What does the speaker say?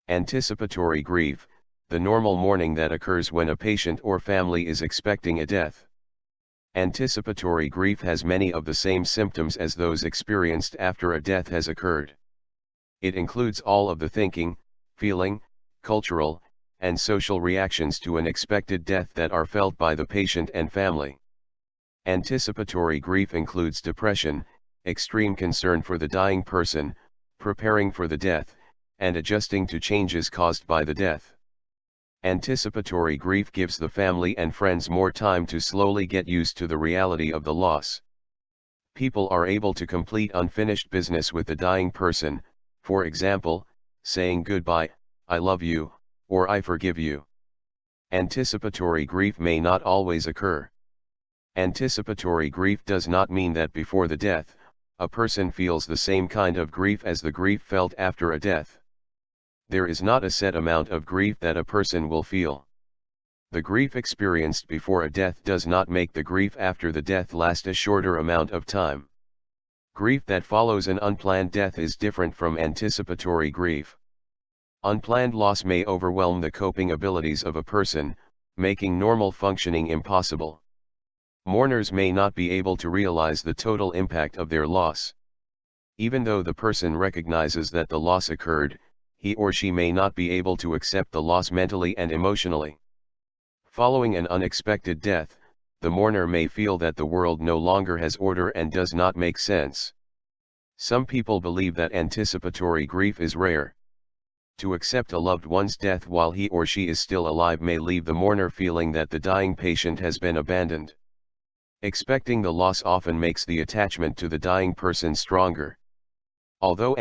Anticipatory grief, the normal mourning that occurs when a patient or family is expecting a death. Anticipatory grief has many of the same symptoms as those experienced after a death has occurred. It includes all of the thinking, feeling, cultural, and social reactions to an expected death that are felt by the patient and family. Anticipatory grief includes depression, extreme concern for the dying person, preparing for the death, and adjusting to changes caused by the death. Anticipatory grief gives the family and friends more time to slowly get used to the reality of the loss. People are able to complete unfinished business with the dying person, for example, saying goodbye, "I love you," or "I forgive you." Anticipatory grief may not always occur. Anticipatory grief does not mean that before the death, a person feels the same kind of grief as the grief felt after a death. There is not a set amount of grief that a person will feel. The grief experienced before a death does not make the grief after the death last a shorter amount of time. Grief that follows an unplanned death is different from anticipatory grief. Unplanned loss may overwhelm the coping abilities of a person, making normal functioning impossible. Mourners may not be able to realize the total impact of their loss. Even though the person recognizes that the loss occurred, he or she may not be able to accept the loss mentally and emotionally. Following an unexpected death, the mourner may feel that the world no longer has order and does not make sense. Some people believe that anticipatory grief is rare. To accept a loved one's death while he or she is still alive may leave the mourner feeling that the dying patient has been abandoned. Expecting the loss often makes the attachment to the dying person stronger. Although